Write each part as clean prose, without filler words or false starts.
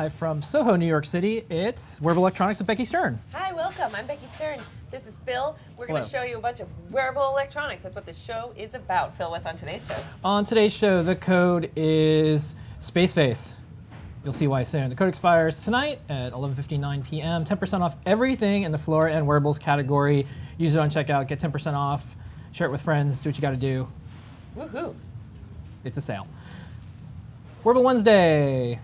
live from Soho, New York City. It's Wearable Electronics with Becky Stern. Hi, welcome. I'm Becky Stern. This is Phil. We're going to Hello. show you a bunch of wearable electronics. That's what this show is about. Phil, what's on today's show? On today's show, the code is Spaceface. You'll see why soon. The code expires tonight at 11:59 p.m. 10% off everything in the Flora and Wearables category. Use it on checkout. Get 10% off. Share it with friends. Do what you got to do. Woohoo. It's a sale. Wearable Wednesday.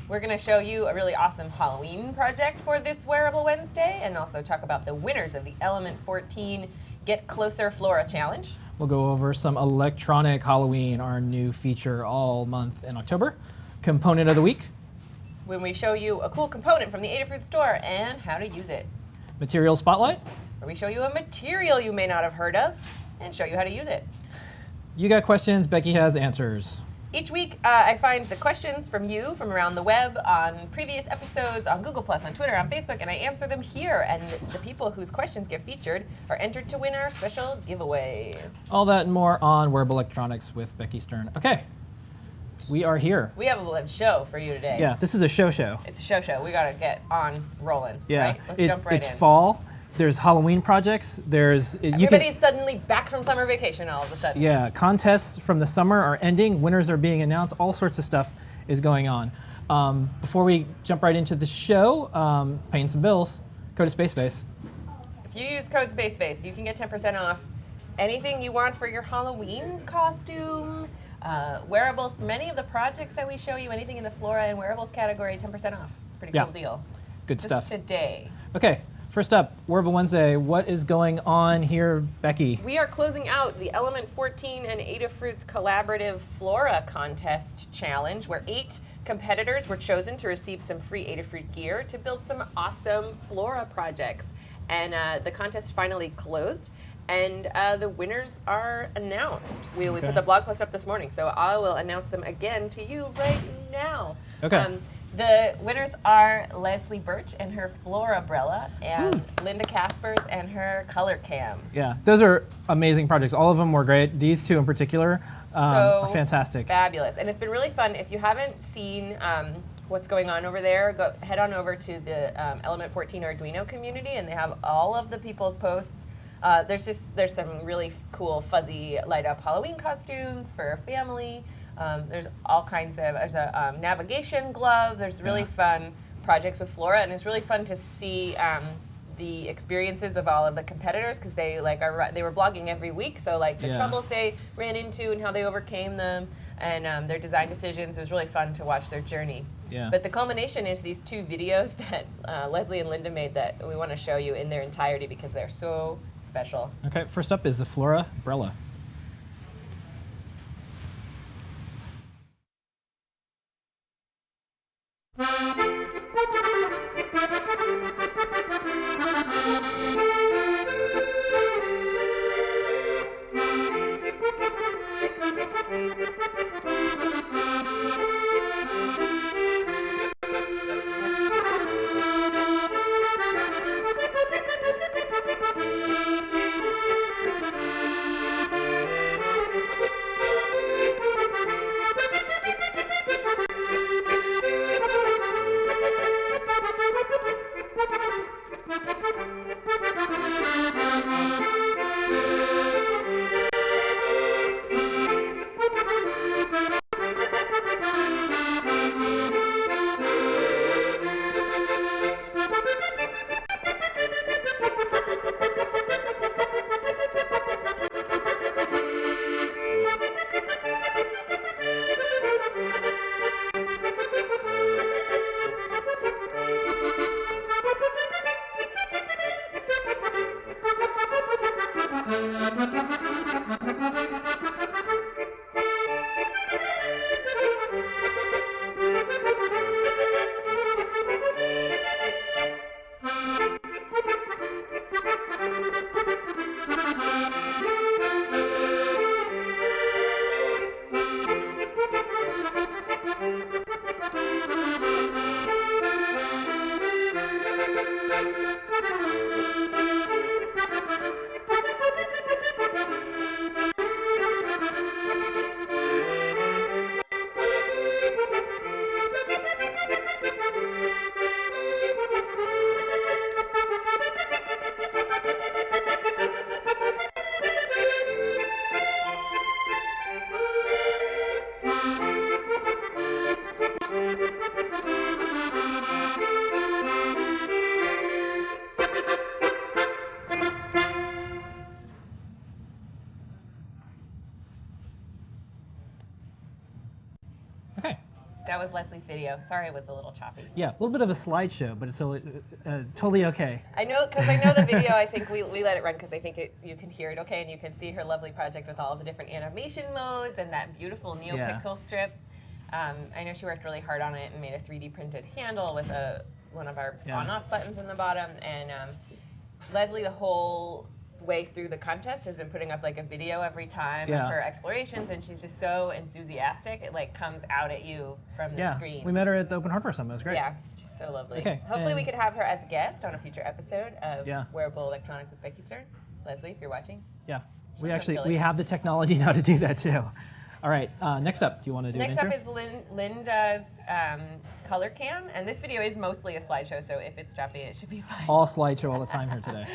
We're going to show you a really awesome Halloween project for this Wearable Wednesday and also talk about the winners of the Element 14 Get Closer Flora Challenge. We'll go over some electronic Halloween, our new feature all month in October. Component of the week. When we show you a cool component from the Adafruit store and how to use it. Material spotlight. Where we show you a material you may not have heard of and show you how to use it. You got questions, Becky has answers. Each week, I find the questions from you from around the web on previous episodes, on Google+, on Twitter, on Facebook, and I answer them here. And the people whose questions get featured are entered to win our special giveaway. All that and more on Wearable Electronics with Becky Stern. Okay, we are here. We have a live show for you today. Yeah, this is a show. It's a show. We got to get on rolling. Yeah, Right? Let's jump right it's in. fall. There's Halloween projects. Everybody's suddenly back from summer vacation all of a sudden. Yeah, contests from the summer are ending. Winners are being announced. All sorts of stuff is going on. Before we jump right into the show, paying some bills, go to Spaceface. If you use code SPACEFACE, you can get 10% off anything you want for your Halloween costume, wearables, many of the projects that we show you, anything in the Flora and Wearables category, 10% off. It's a pretty cool deal. Good stuff. Just today. Okay, first up, Wearable Wednesday. What is going on here, Becky? We are closing out the Element 14 and Adafruit's collaborative Flora contest challenge, where 8 competitors were chosen to receive some free Adafruit gear to build some awesome Flora projects. And the contest finally closed, and the winners are announced. We put the blog post up this morning, so I will announce them again to you right now. Okay. The winners are Leslie Birch and her Flora-brella, and Linda Caspers and her Color Cam. Yeah, those are amazing projects. All of them were great. These two in particular are fantastic. Fabulous. And it's been really fun. If you haven't seen what's going on over there, head on over to the Element 14 Arduino community, and they have all of the people's posts. There's some really cool fuzzy light up Halloween costumes for family. There's all kinds of, there's a navigation glove. There's really fun projects with Flora, and it's really fun to see the experiences of all of the competitors, because they were blogging every week. So like the troubles they ran into and how they overcame them, and their design decisions. It was really fun to watch their journey. Yeah. But the culmination is these 2 videos that Leslie and Linda made that we want to show you in their entirety because they're so special. Okay, first up is the Flora-brella. That was Leslie's video. Sorry it was a little choppy. Yeah, a little bit of a slideshow, but it's totally okay. I know, because I know the video, I think we let it run because I think you can hear it okay, and you can see her lovely project with all of the different animation modes and that beautiful NeoPixel strip. I know she worked really hard on it and made a 3D printed handle with one of our on-off buttons in the bottom. And Leslie, the whole way through the contest, has been putting up like a video every time of her explorations, and she's just so enthusiastic. It like comes out at you from the screen. We met her at the Open Hardware Summit. It was great. Yeah, she's so lovely. Okay, hopefully we could have her as a guest on a future episode of Yeah. Wearable Electronics with Becky Stern. Leslie, if you're watching. Yeah, She's we have the technology now to do that too. All right, next up, do you want to do an intro? Next up is Linda's color cam, and this video is mostly a slideshow, so if it's choppy, it should be fine. All slideshow all the time here today.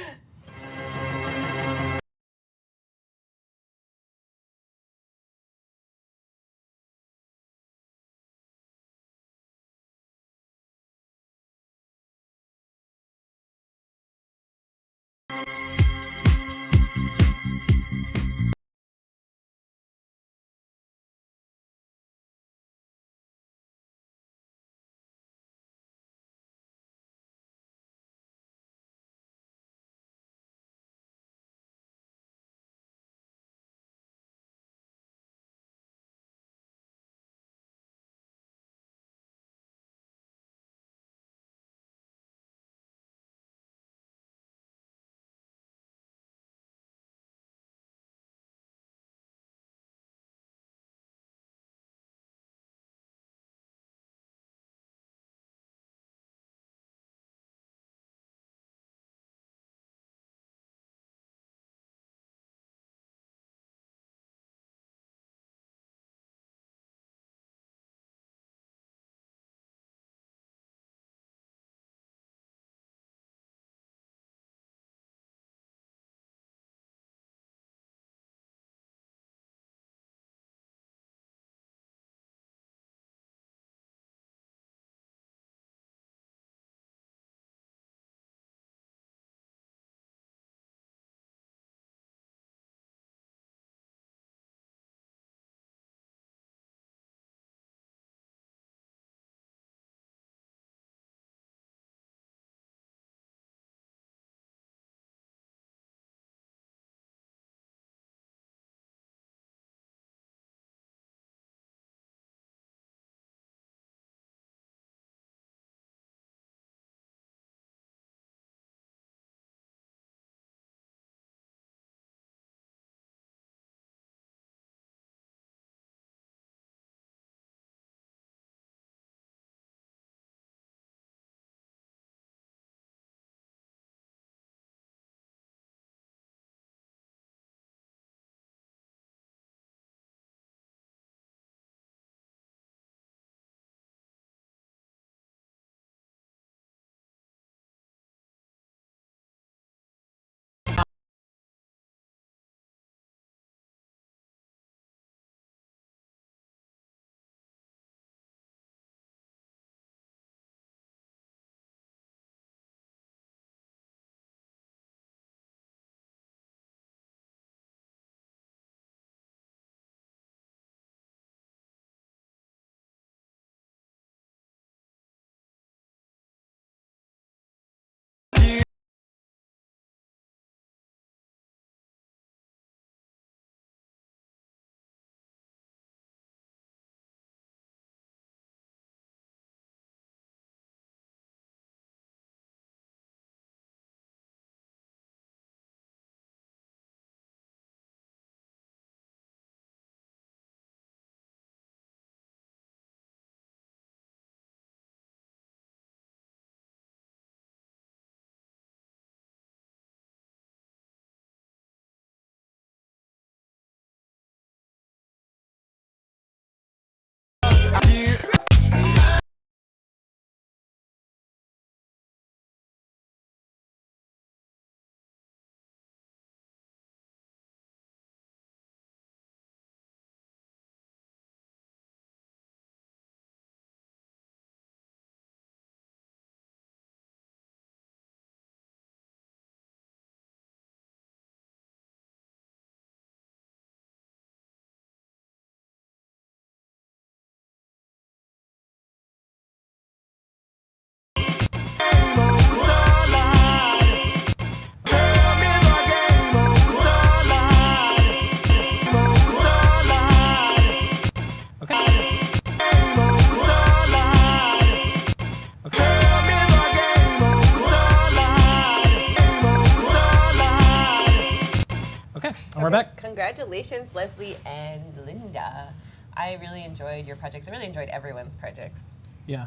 back. Congratulations, Leslie and Linda. I really enjoyed your projects. I really enjoyed everyone's projects. Yeah.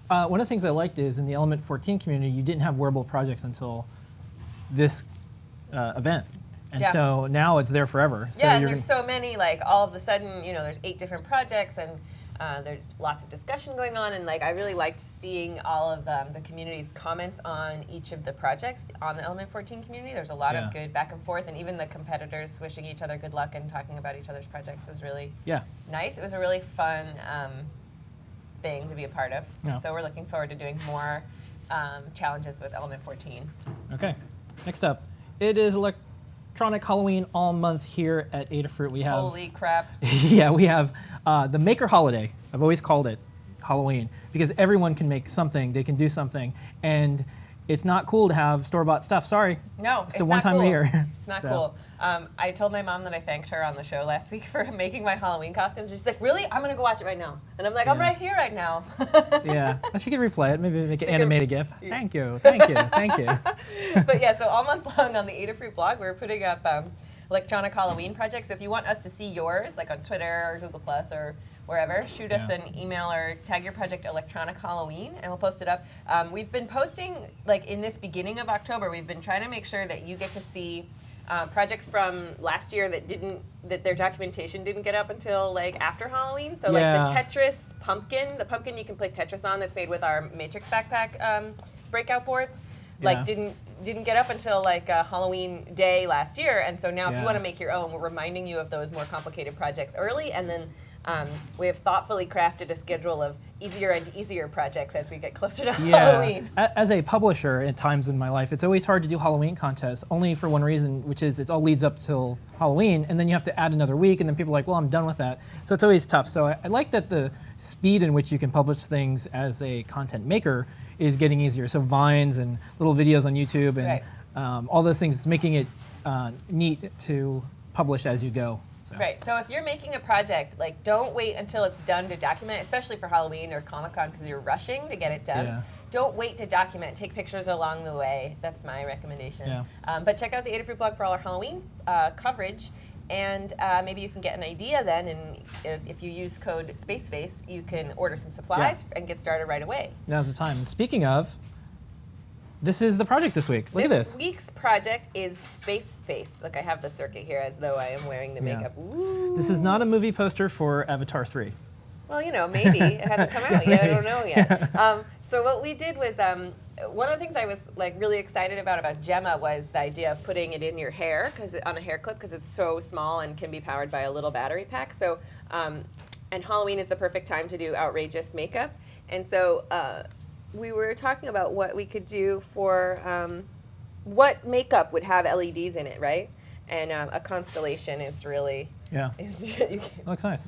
One of the things I liked is in the Element 14 community, you didn't have wearable projects until this event. And so now it's there forever. So yeah, and there's so many, like all of a sudden, there's 8 different projects and there's lots of discussion going on, and like I really liked seeing all of the community's comments on each of the projects on the Element 14 community. There's a lot of good back and forth, and even the competitors wishing each other good luck and talking about each other's projects was really nice. It was a really fun thing to be a part of. Yeah. So we're looking forward to doing more challenges with Element 14. Okay, next up, it is Electronic Halloween all month here at Adafruit. We have holy crap. Yeah, we have the Maker Holiday. I've always called it Halloween because everyone can make something. They can do something, and it's not cool to have store-bought stuff. Sorry. No, it's the one time a year. It's not cool. I told my mom that I thanked her on the show last week for making my Halloween costumes. She's like, really? I'm going to go watch it right now. And I'm like, I'm right here right now. Yeah. Well, she can replay it. Maybe make an animated GIF. Thank you. Thank you. Thank you. But yeah, so all month long on the Adafruit blog, we're putting up electronic Halloween projects. So if you want us to see yours, like on Twitter or Google Plus or wherever, shoot us an email or tag your project Electronic Halloween, and we'll post it up. We've been posting, like in this beginning of October, we've been trying to make sure that you get to see projects from last year that their documentation didn't get up until like after Halloween. So like the Tetris pumpkin, the pumpkin you can play Tetris on that's made with our Matrix backpack breakout boards, like didn't get up until like Halloween day last year. And so now if you want to make your own, we're reminding you of those more complicated projects early, and then we have thoughtfully crafted a schedule of easier and easier projects as we get closer to Halloween. As a publisher at times in my life, it's always hard to do Halloween contests, only for one reason, which is it all leads up till Halloween, and then you have to add another week, and then people are like, well, I'm done with that. So it's always tough. So I like that the speed in which you can publish things as a content maker is getting easier. So Vines and little videos on YouTube and all those things, it's making it neat to publish as you go. Right, so if you're making a project, like don't wait until it's done to document, especially for Halloween or Comic-Con because you're rushing to get it done. Yeah. Don't wait to document, take pictures along the way. That's my recommendation. Yeah. But check out the Adafruit blog for all our Halloween coverage, and maybe you can get an idea then, and if you use code SpaceFace, you can order some supplies and get started right away. Now's the time. And speaking of, this is the project this week. Look at this. This week's project is Space Face. Look, I have the circuit here as though I am wearing the makeup. Ooh. This is not a movie poster for Avatar 3. Well, maybe. It hasn't come out yet. I don't know yet. So what we did was, one of the things I was like really excited about Gemma was the idea of putting it in your hair on a hair clip because it's so small and can be powered by a little battery pack. So, and Halloween is the perfect time to do outrageous makeup. And so, we were talking about what we could do for what makeup would have LEDs in it, right? And a constellation is really looks nice.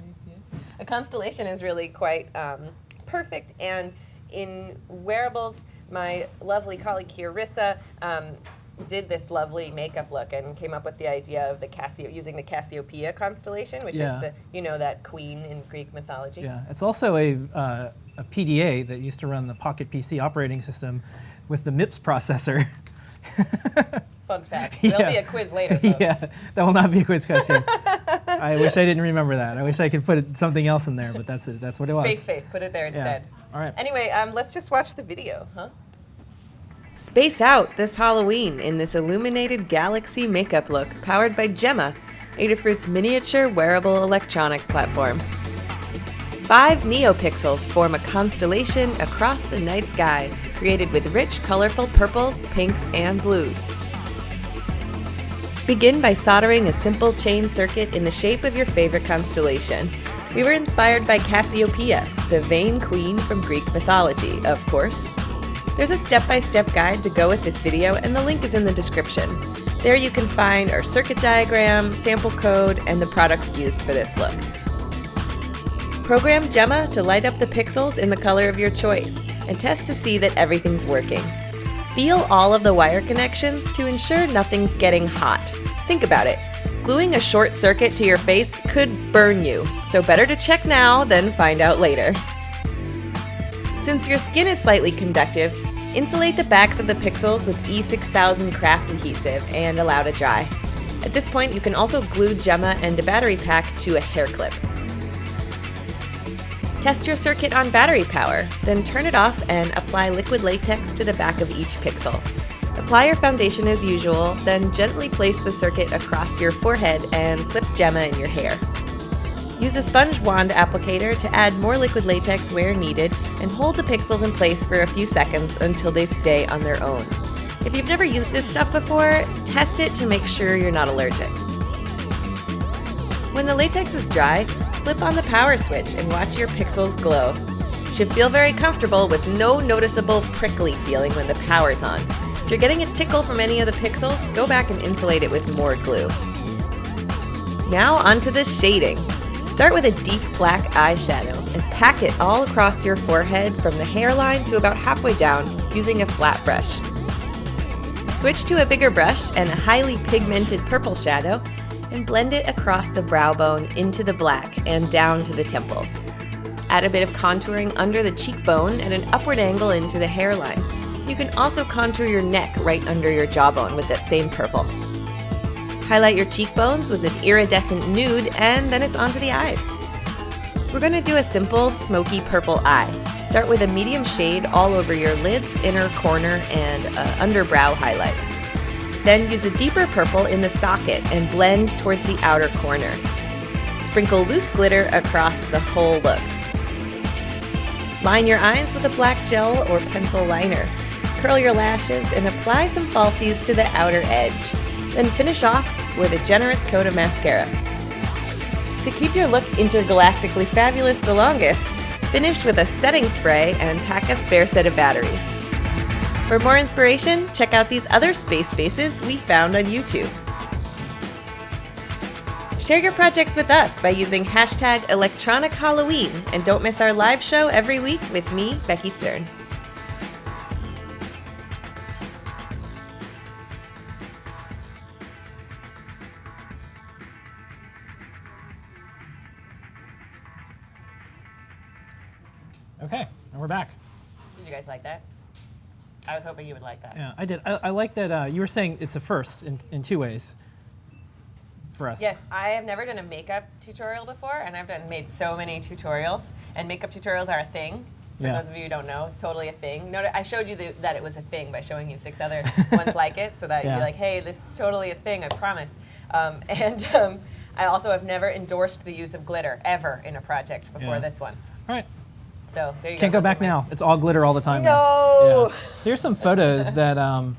A constellation is really quite perfect. And in wearables, my lovely colleague Clarissa did this lovely makeup look and came up with the idea of using the Cassiopeia constellation, which is the that queen in Greek mythology. Yeah, it's also a PDA that used to run the Pocket PC operating system with the MIPS processor. Fun fact. There'll be a quiz later, folks. Yeah, that will not be a quiz question. I wish I didn't remember that. I wish I could put something else in there, but that's it. That's what it was. Space Face, put it there instead. Yeah. All right. Anyway, let's just watch the video, huh? Space out this Halloween in this illuminated galaxy makeup look powered by Gemma, Adafruit's miniature wearable electronics platform. 5 neopixels form a constellation across the night sky, created with rich, colorful purples, pinks, and blues. Begin by soldering a simple chain circuit in the shape of your favorite constellation. We were inspired by Cassiopeia, the vain queen from Greek mythology, of course. There's a step-by-step guide to go with this video, and the link is in the description. There you can find our circuit diagram, sample code, and the products used for this look. Program Gemma to light up the pixels in the color of your choice, and test to see that everything's working. Feel all of the wire connections to ensure nothing's getting hot. Think about it. Gluing a short circuit to your face could burn you, so better to check now than find out later. Since your skin is slightly conductive, insulate the backs of the pixels with E6000 craft adhesive and allow to dry. At this point, you can also glue Gemma and a battery pack to a hair clip. Test your circuit on battery power, then turn it off and apply liquid latex to the back of each pixel. Apply your foundation as usual, then gently place the circuit across your forehead and clip Gemma in your hair. Use a sponge wand applicator to add more liquid latex where needed and hold the pixels in place for a few seconds until they stay on their own. If you've never used this stuff before, test it to make sure you're not allergic. When the latex is dry, flip on the power switch and watch your pixels glow. You should feel very comfortable with no noticeable prickly feeling when the power's on. If you're getting a tickle from any of the pixels, go back and insulate it with more glue. Now onto the shading. Start with a deep black eyeshadow and pack it all across your forehead from the hairline to about halfway down using a flat brush. Switch to a bigger brush and a highly pigmented purple shadow and blend it across the brow bone into the black and down to the temples. Add a bit of contouring under the cheekbone at an upward angle into the hairline. You can also contour your neck right under your jawbone with that same purple. Highlight your cheekbones with an iridescent nude and then it's onto the eyes. We're going to do a simple smoky purple eye. Start with a medium shade all over your lids, inner corner, and underbrow highlight. Then use a deeper purple in the socket and blend towards the outer corner. Sprinkle loose glitter across the whole look. Line your eyes with a black gel or pencil liner. Curl your lashes and apply some falsies to the outer edge. Then finish off with a generous coat of mascara. To keep your look intergalactically fabulous the longest, finish with a setting spray and pack a spare set of batteries. For more inspiration, check out these other space faces we found on YouTube. Share your projects with us by using hashtag Electronic Halloween, and don't miss our live show every week with me, Becky Stern. Okay, and we're back. Did you guys like that? I was hoping you would like that. Yeah, I did. I like that you were saying it's a first in two ways for us. Yes, I have never done a makeup tutorial before, and I've made so many tutorials, and makeup tutorials are a thing. For those of you who don't know, it's totally a thing. I showed you that it was a thing by showing you 6 other ones like it, so that you'd be like, hey, this is totally a thing, I promise. I also have never endorsed the use of glitter, ever, in a project before this one. All right. So there you Can't go back now. It's all glitter all the time. No! Yeah. So here's some photos that...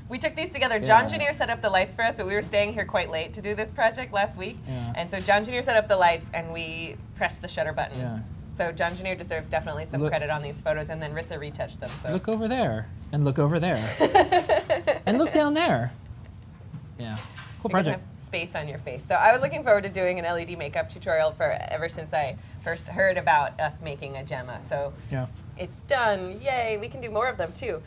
We took these together. John Junior set up the lights for us, but we were staying here quite late to do this project last week. Yeah. And so John Junior set up the lights, and we pressed the shutter button. Yeah. So John Junior deserves definitely some credit on these photos, and then Rissa retouched them. So. Look over there, and look over there, and look down there. Yeah, cool project. Have space on your face. So I was looking forward to doing an LED makeup tutorial ever since I first heard about us making a Gemma. So it's done. Yay! We can do more of them too.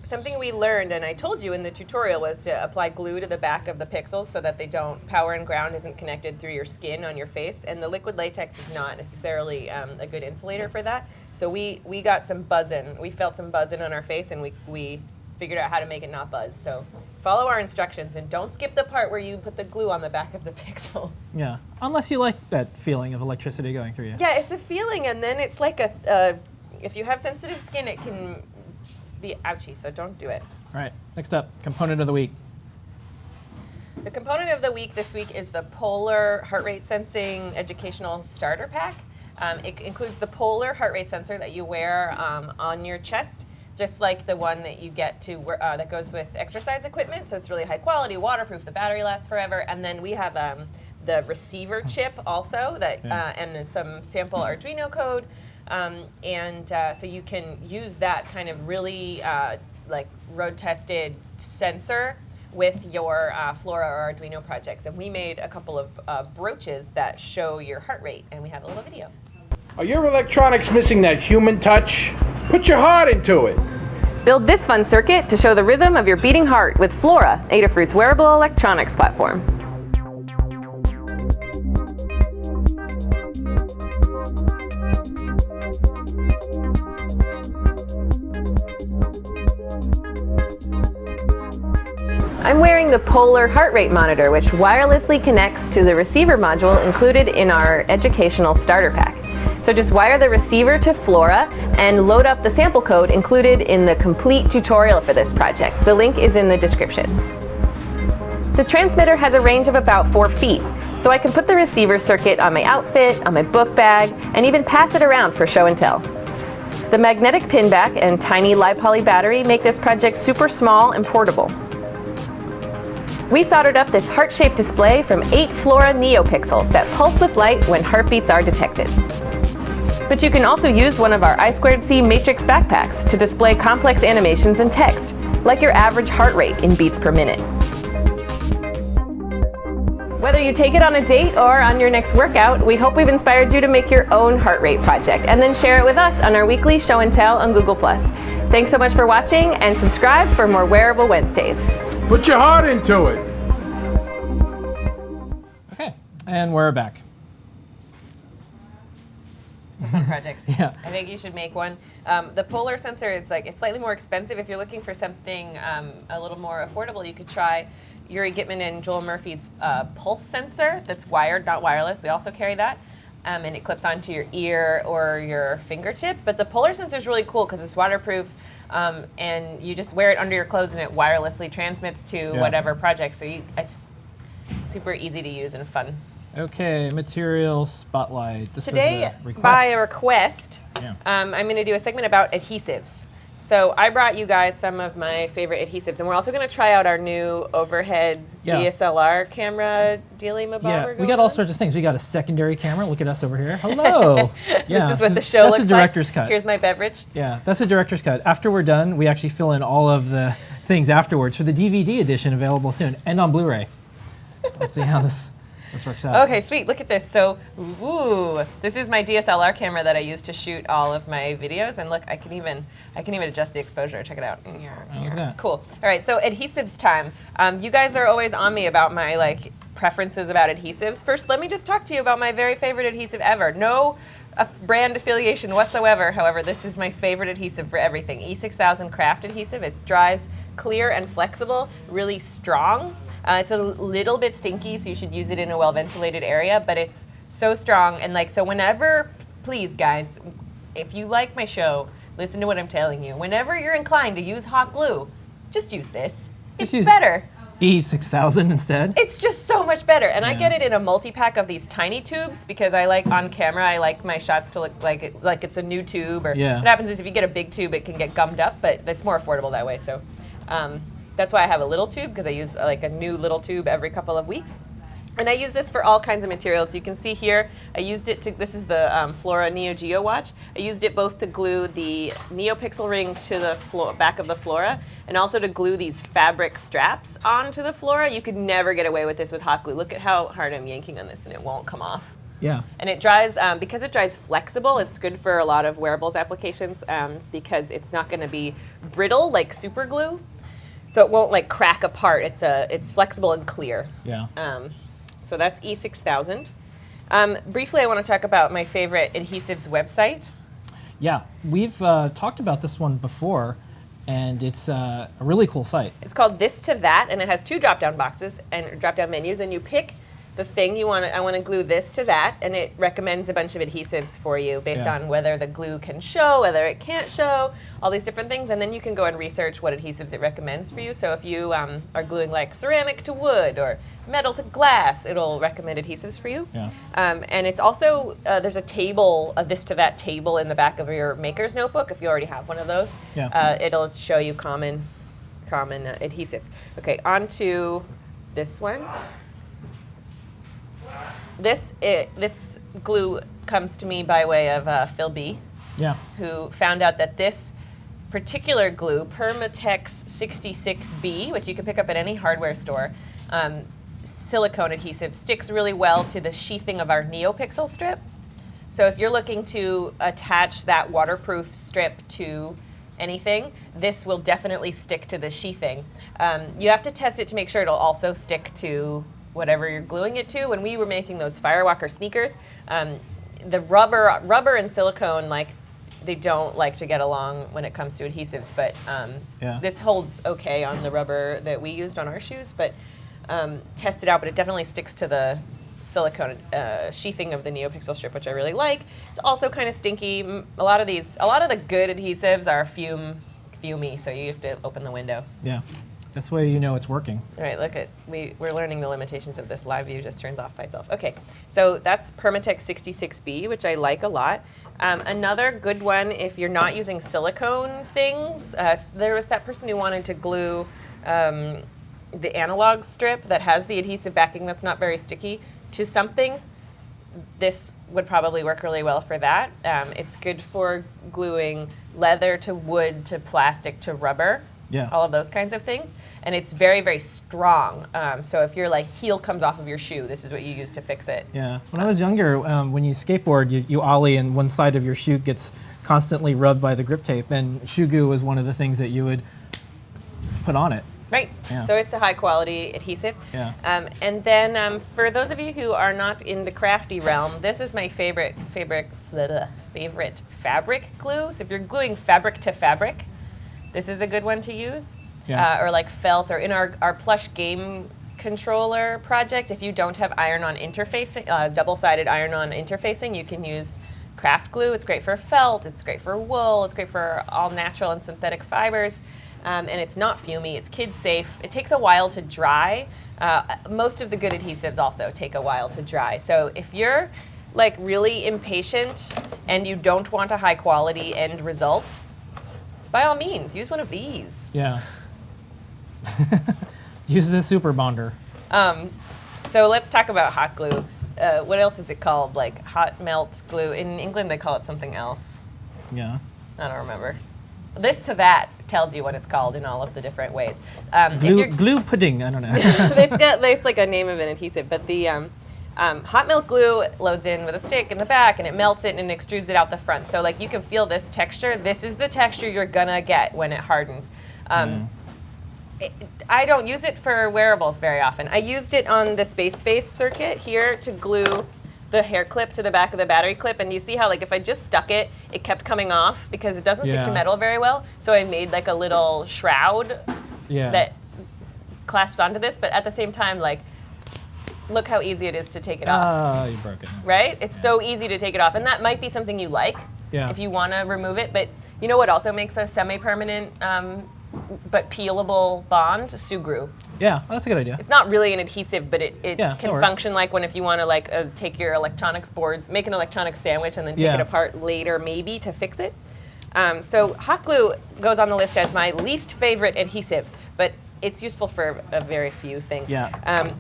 Something we learned, and I told you in the tutorial, was to apply glue to the back of the pixels so that power and ground isn't connected through your skin on your face, and the liquid latex is not necessarily a good insulator for that. So we got some buzzing. We felt some buzzing on our face, and we figured out how to make it not buzz. So follow our instructions, and don't skip the part where you put the glue on the back of the pixels. Yeah, unless you like that feeling of electricity going through you. Yeah, it's a feeling, and then it's like if you have sensitive skin, it can be ouchy, so don't do it. All right, next up, component of the week. The component of the week this week is the Polar Heart Rate Sensing Educational Starter Pack. It includes the Polar heart rate sensor that you wear on your chest, just like the one that you get to that goes with exercise equipment. So it's really high quality, waterproof. The battery lasts forever, and then we have the receiver chip also that and some sample Arduino code. So you can use that kind of really like road-tested sensor with your Flora or Arduino projects. And we made a couple of brooches that show your heart rate, and we have a little video. Are your electronics missing that human touch? Put your heart into it. Build this fun circuit to show the rhythm of your beating heart with Flora, Adafruit's wearable electronics platform. I'm wearing the Polar heart rate monitor, which wirelessly connects to the receiver module included in our educational starter pack. So just wire the receiver to Flora and load up the sample code included in the complete tutorial for this project. The link is in the description. The transmitter has a range of about 4 feet, so I can put the receiver circuit on my outfit, on my book bag, and even pass it around for show and tell. The magnetic pin back and tiny li-poly battery make this project super small and portable. We soldered up this heart-shaped display from 8 Flora NeoPixels that pulse with light when heartbeats are detected. But you can also use one of our I2C matrix backpacks to display complex animations and text, like your average heart rate in beats per minute. Whether you take it on a date or on your next workout, we hope we've inspired you to make your own heart rate project and then share it with us on our weekly show and tell on Google+. Thanks so much for watching, and subscribe for more Wearable Wednesdays. Put your heart into it. Okay, and we're back. It's a fun project. Yeah. I think you should make one. The Polar sensor is it's slightly more expensive. If you're looking for something a little more affordable, you could try Yuri Gitman and Joel Murphy's pulse sensor that's wired, not wireless. We also carry that. And it clips onto your ear or your fingertip. But the Polar sensor is really cool because it's waterproof, and you just wear it under your clothes and it wirelessly transmits to whatever project. So it's super easy to use and fun. Okay, material spotlight. This Today, was a request. by a request, Yeah. I'm going to do a segment about adhesives. So I brought you guys some of my favorite adhesives, and we're also going to try out our new overhead DSLR camera dealy Yeah, we got all sorts of things. We got a secondary camera. Look at us over here. Hello. Yeah, this is what the show looks like. That's the director's cut. Here's my beverage. Yeah, that's the director's cut. After we're done, we actually fill in all of the things afterwards for the DVD edition available soon and on Blu-ray. Let's see how this works out. Okay, sweet. Look at this. So, this is my DSLR camera that I use to shoot all of my videos. And look, I can even adjust the exposure. Check it out. Look at that. Cool. All right, so adhesives time. You guys are always on me about my preferences about adhesives. First, let me just talk to you about my very favorite adhesive ever. No brand affiliation whatsoever. However, this is my favorite adhesive for everything. E6000 Craft adhesive. It dries clear and flexible, really strong. It's a little bit stinky, so you should use it in a well-ventilated area, but it's so strong. And so whenever, please guys, if you like my show, listen to what I'm telling you. Whenever you're inclined to use hot glue, just use this. It's better. E6000 instead? It's just so much better. And I get it in a multi-pack of these tiny tubes because I like, on camera, I like my shots to look like it's a new tube. Or what happens is if you get a big tube, it can get gummed up, but it's more affordable that way. So that's why I have a little tube, because I use a new little tube every couple of weeks. And I use this for all kinds of materials. You can see here, I used it to, this is the Flora Neo Geo watch. I used it both to glue the NeoPixel ring to the back of the Flora, and also to glue these fabric straps onto the Flora. You could never get away with this with hot glue. Look at how hard I'm yanking on this, and it won't come off. Yeah. And it dries, because it dries flexible, it's good for a lot of wearables applications, because it's not gonna be brittle like super glue. So it won't crack apart. It's flexible and clear. Yeah. So that's E6000. Briefly, I want to talk about my favorite adhesives website. Yeah, we've talked about this one before, and it's a really cool site. It's called This to That, and it has 2 drop-down boxes and drop-down menus, and you pick the thing you want. I want to glue this to that, and it recommends a bunch of adhesives for you based on whether the glue can show, whether it can't show, all these different things, and then you can go and research what adhesives it recommends for you. So if you are gluing ceramic to wood or metal to glass, it'll recommend adhesives for you. Yeah. And it's also, there's a table, a This to That table in the back of your maker's notebook, if you already have one of those. Yeah. It'll show you common adhesives. Okay, on to this one. This glue comes to me by way of Phil B., who found out that this particular glue, Permatex 66B, which you can pick up at any hardware store, silicone adhesive, sticks really well to the sheathing of our NeoPixel strip. So if you're looking to attach that waterproof strip to anything, this will definitely stick to the sheathing. You have to test it to make sure it'll also stick to whatever you're gluing it to. When we were making those Firewalker sneakers, the rubber and silicone they don't like to get along when it comes to adhesives, but Yeah. this holds okay on the rubber that we used on our shoes, but test it out, but it definitely sticks to the silicone sheathing of the NeoPixel strip, which I really like. It's also kind of stinky. A lot of the good adhesives are fumey, so you have to open the window. Yeah. That's the way you know it's working. All right, look at, we're learning the limitations of this. Live view just turns off by itself. Okay, so that's Permatex 66B, which I like a lot. Another good one, if you're not using silicone things, there was that person who wanted to glue the analog strip that has the adhesive backing that's not very sticky to something. This would probably work really well for that. It's good for gluing leather to wood to plastic to rubber. Yeah. All of those kinds of things. And it's very, very strong. So if your heel comes off of your shoe, this is what you use to fix it. Yeah. When I was younger, when you skateboard, you ollie and one side of your shoe gets constantly rubbed by the grip tape, and shoe goo was one of the things that you would put on it. Right. Yeah. So it's a high quality adhesive. Yeah. And then for those of you who are not in the crafty realm, this is my favorite fabric glue. So if you're gluing fabric to fabric, this is a good one to use. Yeah. Or like felt, or in our plush game controller project, if you don't have iron-on interfacing, double-sided iron-on interfacing, you can use craft glue. It's great for felt, it's great for wool, it's great for all natural and synthetic fibers, and it's not fumey, it's kid-safe. It takes a while to dry. Most of the good adhesives also take a while to dry. So if you're like really impatient and you don't want a high-quality end result, by all means, use one of these. Yeah. Use the super bonder. So let's talk about hot glue. What else is it called? Like hot melt glue. In England, they call it something else. Yeah. I don't remember. This to that tells you what it's called in all of the different ways. Glue pudding. I don't know. It's like a name of an adhesive, but the hot melt glue loads in with a stick in the back, and it melts it and extrudes it out the front. So like you can feel this texture. This is the texture you're gonna get when it hardens. I don't use it for wearables very often. I used it on the Space Face circuit here to glue the hair clip to the back of the battery clip, and you see how like if I just stuck it, it kept coming off because it doesn't stick to metal very well. So I made like a little shroud that clasps onto this, but at the same time, like, look how easy it is to take it off. You broke it. Right? It's so easy to take it off, and that might be something you like if you want to remove it, but you know what also makes a semi-permanent but peelable bond? Sugru. Yeah, that's a good idea. It's not really an adhesive, but it can works. function like when if you want to like take your electronics boards, make an electronics sandwich, and then take it apart later maybe to fix it. So hot glue goes on the list as my least favorite adhesive, but it's useful for a very few things. Yeah.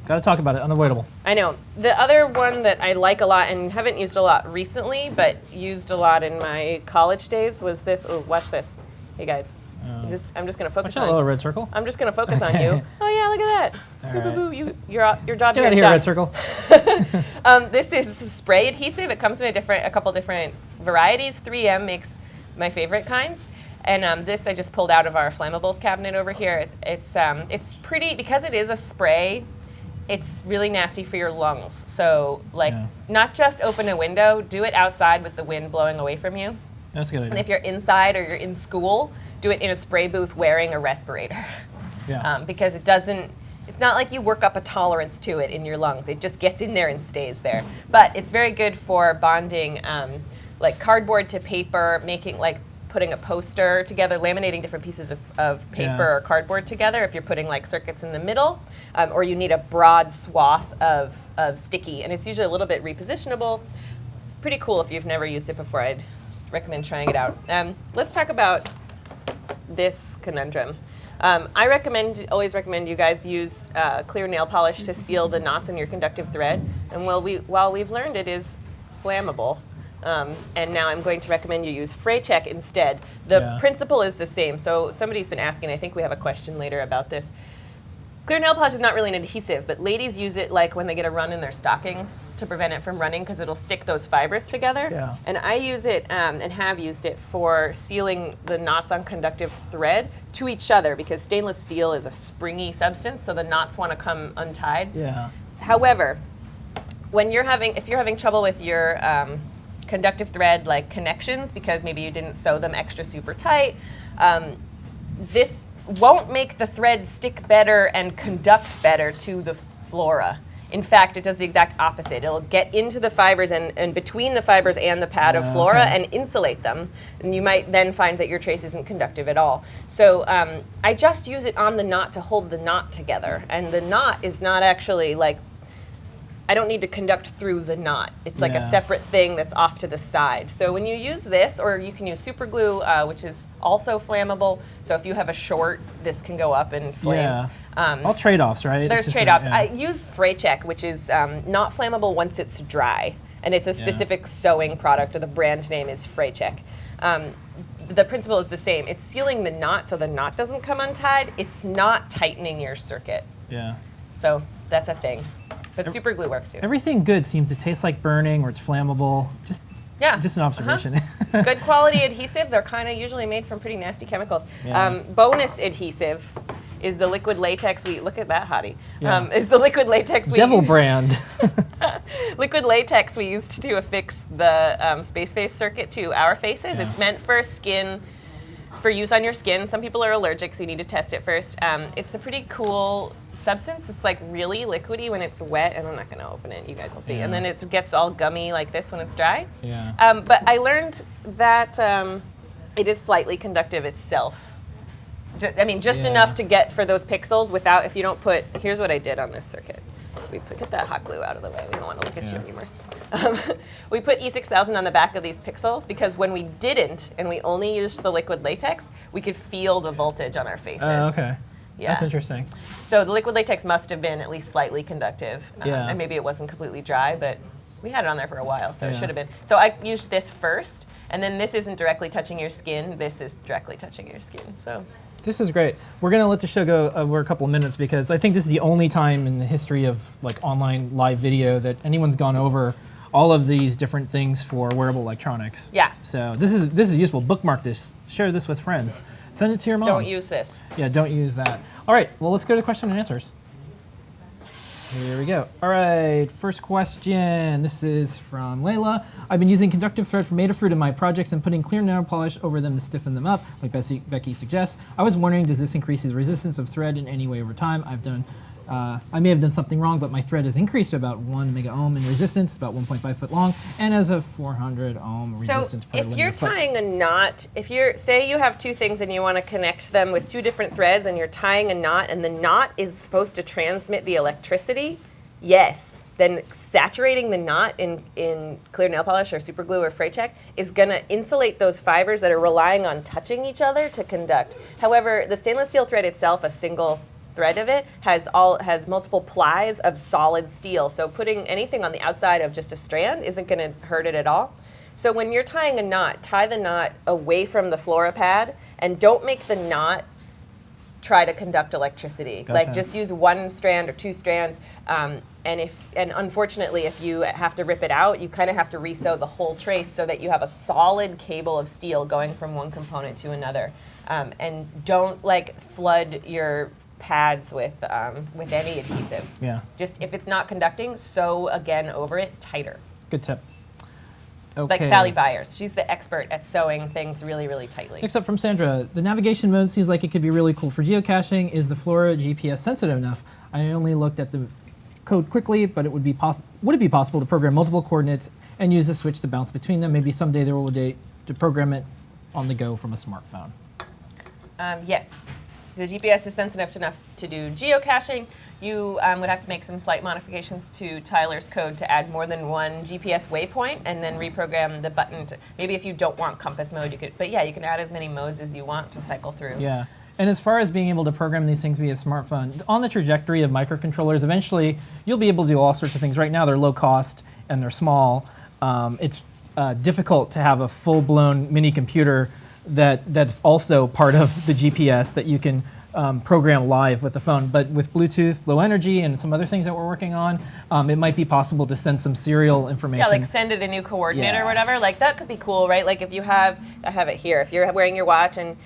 Got to talk about it. Unavoidable. I know. The other one that I like a lot and haven't used a lot recently, but used a lot in my college days was this. Oh, watch this. Hey guys. I'm just going to focus Watch that on little red circle. I'm just going to focus on you. Oh yeah, look at that. All Boo, right. boo, boo. Your job Get here out of is here, done. red circle. This is spray adhesive. It comes in a couple different varieties. 3M makes my favorite kinds. And this I just pulled out of our flammables cabinet over here. It's pretty, because it is a spray, it's really nasty for your lungs. So like, not just open a window, do it outside with the wind blowing away from you. That's a good idea. And if you're inside or you're in school, do it in a spray booth wearing a respirator. Yeah. Because it's not like you work up a tolerance to it in your lungs. It just gets in there and stays there. But it's very good for bonding like cardboard to paper, putting a poster together, laminating different pieces of paper or cardboard together if you're putting like circuits in the middle, or you need a broad swath of sticky, and it's usually a little bit repositionable. It's pretty cool if you've never used it before. I'd recommend trying it out. Let's talk about this conundrum. I always recommend you guys use clear nail polish to seal the knots in your conductive thread, and while we've learned it is flammable, and now I'm going to recommend you use Fray Check instead. The principle is the same. So somebody's been asking, I think we have a question later about this. Clear nail polish is not really an adhesive, but ladies use it like when they get a run in their stockings to prevent it from running because it'll stick those fibers together. Yeah. And I use it and have used it for sealing the knots on conductive thread to each other because stainless steel is a springy substance, so the knots want to come untied. Yeah. However, if you're having trouble with your conductive thread like connections because maybe you didn't sew them extra super tight. This won't make the thread stick better and conduct better to the flora. In fact, it does the exact opposite. It'll get into the fibers and between the fibers and the pad of flora and insulate them. And you might then find that your trace isn't conductive at all. So I just use it on the knot to hold the knot together. And the knot is not actually like, I don't need to conduct through the knot. It's like a separate thing that's off to the side. So when you use this, or you can use super glue, which is also flammable. So if you have a short, this can go up in flames. All trade-offs, right? There's trade-offs. I use Fray Check, which is not flammable once it's dry. And it's a specific sewing product, or the brand name is Fray Check. The principle is the same. It's sealing the knot so the knot doesn't come untied. It's not tightening your circuit. Yeah. So that's a thing. But super glue works too. Everything good seems to taste like burning, or it's flammable. Just an observation. Good quality adhesives are kind of usually made from pretty nasty chemicals. Yeah. Bonus adhesive is the liquid latex we, look at that hottie, is the liquid latex we Devil brand. liquid latex we used to affix the space face circuit to our faces. It's meant for skin, for use on your skin. Some people are allergic, so you need to test it first. It's a pretty cool substance. It's like really liquidy when it's wet, and I'm not going to open it. You guys will see. And then it gets all gummy like this when it's dry. Yeah. But I learned that it is slightly conductive itself. Just enough to get for those pixels without, if you don't put, here's what I did on this circuit. We get that hot glue out of the way. We don't want to look at you anymore. We put E6000 on the back of these pixels because when we didn't, and we only used the liquid latex, we could feel the voltage on our faces. Oh, okay. Yeah. That's interesting. So the liquid latex must have been at least slightly conductive. Yeah. And maybe it wasn't completely dry, but we had it on there for a while, so it should have been. So I used this first, and then this isn't directly touching your skin. This is directly touching your skin. So this is great. We're going to let the show go over a couple of minutes because I think this is the only time in the history of like online live video that anyone's gone over all of these different things for wearable electronics. Yeah. So this is useful. Bookmark this. Share this with friends. Send it to your mom. don't use this. Yeah, don't use that. All right, well, let's go to question and answers. Here we go. All right, first question. This is from Layla. I've been using conductive thread from Adafruit in my projects and putting clear nail polish over them to stiffen them up, like Becky suggests. I was wondering, does this increase the resistance of thread in any way over time? I may have done something wrong, but my thread has increased to about 1 mega ohm in resistance, about 1.5 foot long, and has a 400 ohm resistance per So if linear you're foot. tying a knot, say you have two things and you want to connect them with two different threads and you're tying a knot and the knot is supposed to transmit the electricity, yes, then saturating the knot in clear nail polish or super glue or Fray Check is going to insulate those fibers that are relying on touching each other to conduct. However, the stainless steel thread itself, a single thread of it, has multiple plies of solid steel. So putting anything on the outside of just a strand isn't going to hurt it at all. So when you're tying a knot, tie the knot away from the flora pad and don't make the knot try to conduct electricity. Gotcha. Like just use one strand or two strands. And unfortunately, if you have to rip it out, you kind of have to resew the whole trace so that you have a solid cable of steel going from one component to another. And don't like flood your pads with any adhesive. Yeah. Just if it's not conducting, sew again over it tighter. Good tip. Okay. Like Sally Byers, she's the expert at sewing things really, really tightly. Next up from Sandra, the navigation mode seems like it could be really cool for geocaching. Is the Flora GPS sensitive enough? I only looked at the code quickly, but would it be possible to program multiple coordinates and use a switch to bounce between them? Maybe someday there will be a day to program it on the go from a smartphone. Yes. The GPS is sensitive enough to do geocaching. You would have to make some slight modifications to Tyler's code to add more than one GPS waypoint and then reprogram the button to, maybe if you don't want compass mode, you could, but yeah, you can add as many modes as you want to cycle through. Yeah. And as far as being able to program these things via smartphone, on the trajectory of microcontrollers, eventually you'll be able to do all sorts of things. Right now they're low cost and they're small. It's difficult to have a full-blown mini computer that's also part of the GPS that you can program live with the phone. But with Bluetooth, low energy, and some other things that we're working on, it might be possible to send some serial information. Yeah, like send it a new coordinate or Yeah. whatever. Like that could be cool, right? Like if you have, I have it here. If you're wearing your watch and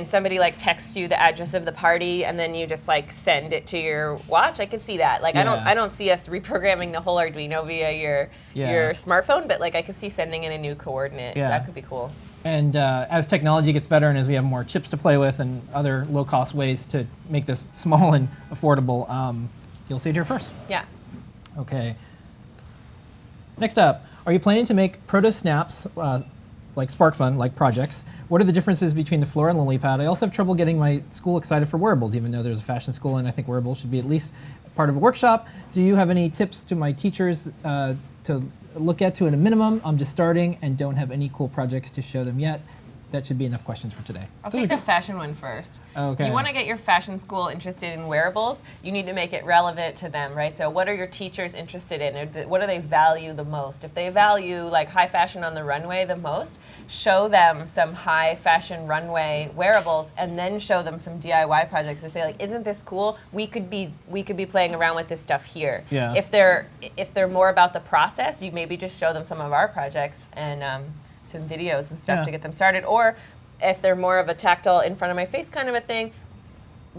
somebody like texts you the address of the party and then you just like send it to your watch, I could see that. Like Yeah. I don't see us reprogramming the whole Arduino via your smartphone, but like I could see sending in a new coordinate. Yeah. That could be cool. And as technology gets better and as we have more chips to play with and other low-cost ways to make this small and affordable, you'll see it here first. Yeah. Okay. Next up, are you planning to make proto-snaps like SparkFun-like projects? What are the differences between the Flora and LilyPad? I also have trouble getting my school excited for wearables, even though there's a fashion school and I think wearables should be at least part of a workshop. Do you have any tips to my teachers to look at at a minimum? I'm just starting and don't have any cool projects to show them yet. That should be enough questions for today. I'll take the fashion one first. Okay. You want to get your fashion school interested in wearables, you need to make it relevant to them, right? So what are your teachers interested in? What do they value the most? If they value like high fashion on the runway the most, show them some high fashion runway wearables and then show them some DIY projects to say like, isn't this cool? We could be playing around with this stuff here. Yeah. If they're more about the process, you maybe just show them some of our projects and some videos and stuff to get them started. Or if they're more of a tactile in front of my face kind of a thing,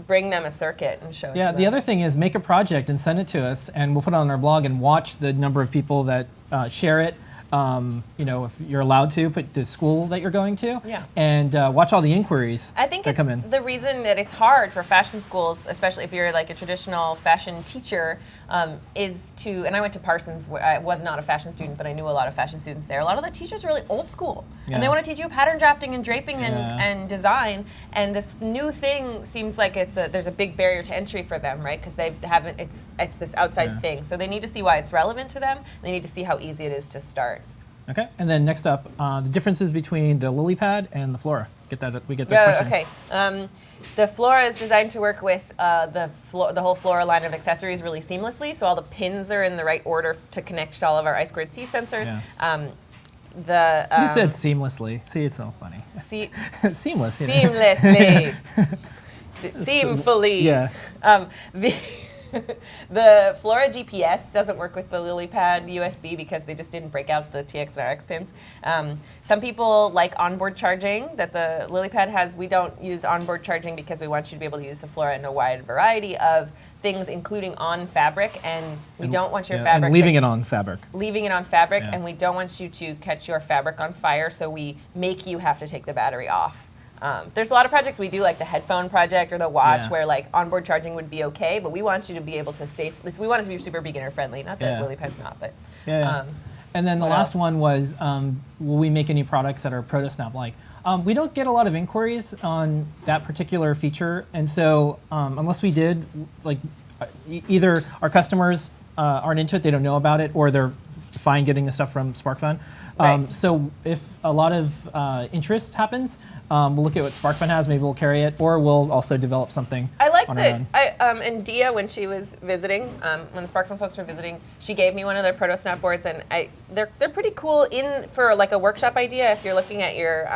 bring them a circuit and show it to them. The other thing is make a project and send it to us and we'll put it on our blog and watch the number of people that share it. If you're allowed to, put the school that you're going to, and watch all the inquiries I think that it's come in. the reason that it's hard for fashion schools, especially if you're like a traditional fashion teacher, is to, and I went to Parsons, where I was not a fashion student, but I knew a lot of fashion students there. A lot of the teachers are really old school, and they want to teach you pattern drafting and draping and design, and this new thing seems like there's a big barrier to entry for them, right? Because they haven't, it's this outside thing. So they need to see why it's relevant to them. They need to see how easy it is to start. Okay, and then next up, the differences between the LilyPad and the Flora. We get that question. Okay. The Flora is designed to work with the whole Flora line of accessories really seamlessly. So all the pins are in the right order to connect to all of our I2C sensors. Yeah. You said seamlessly. See, it's so funny. Seamless. Seamlessly. Seamfully. Yeah. The Flora GPS doesn't work with the LilyPad USB because they just didn't break out the TX and RX pins. Some people like onboard charging that the LilyPad has. We don't use onboard charging because we want you to be able to use the Flora in a wide variety of things, including on fabric, and we don't want your fabric and leaving it on fabric. Leaving it on fabric, and we don't want you to catch your fabric on fire, so we make you have to take the battery off. There's a lot of projects we do, like the headphone project or the watch, where like onboard charging would be okay, but we want you to be able to we want it to be super beginner friendly. Not that LilyPad's not, but. And then the last one was, will we make any products that are proto-snap like? We don't get a lot of inquiries on that particular feature, and so unless we did, like either our customers aren't into it, they don't know about it, or they're fine getting the stuff from SparkFun. So if a lot of interest happens, we'll look at what SparkFun has, maybe we'll carry it, or we'll also develop something. I like on that. our own. And Dia, when she was visiting, when the SparkFun folks were visiting, she gave me one of their proto snap boards, and they're pretty cool for like a workshop idea if you're looking at your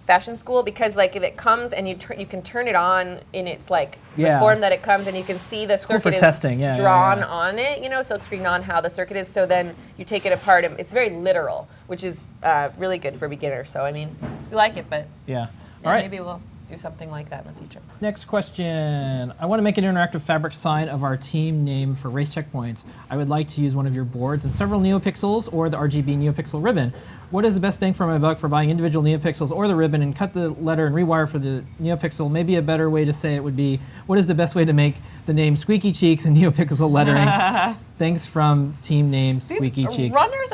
fashion school, because like if it comes and you can turn it on in its like the form that it comes, and you can see the circuit is testing. drawn on it, silkscreen on how the circuit is. So then you take it apart, and it's very literal, which is really good for beginners. So I mean, we like it, but all right, maybe we'll do something like that in the future. Next question. I want to make an interactive fabric sign of our team name for race checkpoints. I would like to use one of your boards and several NeoPixels or the RGB NeoPixel ribbon. What is the best bang for my buck for buying individual NeoPixels or the ribbon, and cut the letter and rewire for the NeoPixel? Maybe a better way to say it would be, what is the best way to make the name Squeaky Cheeks and NeoPixel lettering? Thanks from team name Squeaky Cheeks. Runners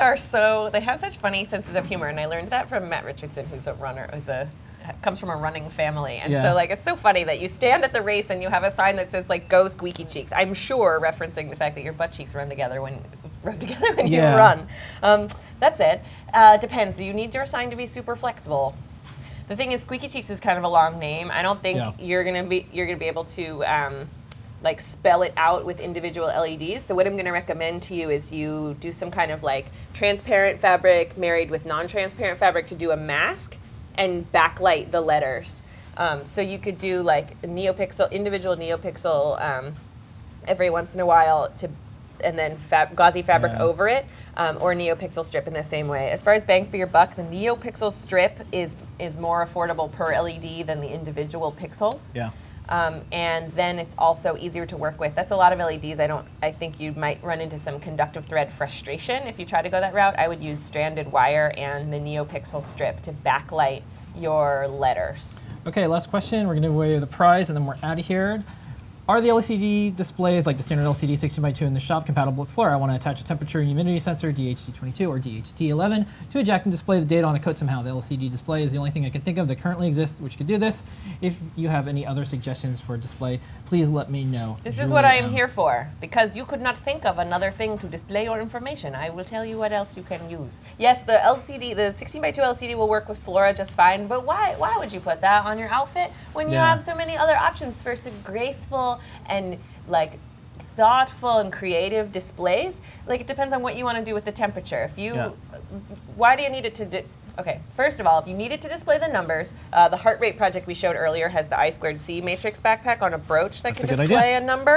they have such funny senses of humor, and I learned that from Matt Richardson, who's a runner, comes from a running family. And so like it's so funny that you stand at the race and you have a sign that says like "Go Squeaky Cheeks." I'm sure referencing the fact that your butt cheeks rub together when you run. That's it. Depends. Do you need your sign to be super flexible? The thing is, Squeaky Cheeks is kind of a long name. I don't think you're gonna be able to like spell it out with individual LEDs. So what I'm gonna recommend to you is you do some kind of like transparent fabric married with non-transparent fabric to do a mask and backlight the letters. So you could do like a individual neopixel every once in a while and then gauzy fabric over it, or neopixel strip in the same way. As far as bang for your buck, the neopixel strip is more affordable per LED than the individual pixels. Yeah. And then it's also easier to work with. That's a lot of LEDs. I think you might run into some conductive thread frustration if you try to go that route. I would use stranded wire and the neopixel strip to backlight your letters. Okay, last question. We're going to give away the prize, and then we're out of here. Are the LCD displays, like the standard LCD 16x2 in the shop, compatible with Flora? I want to attach a temperature and humidity sensor, DHT22 or DHT11, to a jack and display the data on a coat somehow. The LCD display is the only thing I can think of that currently exists which could do this. If you have any other suggestions for display, please let me know. This is what I am here for, because you could not think of another thing to display your information. I will tell you what else you can use. Yes, the 16x2 LCD will work with Flora just fine, but why would you put that on your outfit when you have so many other options for some graceful and like thoughtful and creative displays? Like, it depends on what you want to do with the temperature. Why do you need it to okay, first of all, if you need it to display the numbers, the heart rate project we showed earlier has the I2C matrix backpack on a brooch that can display a number.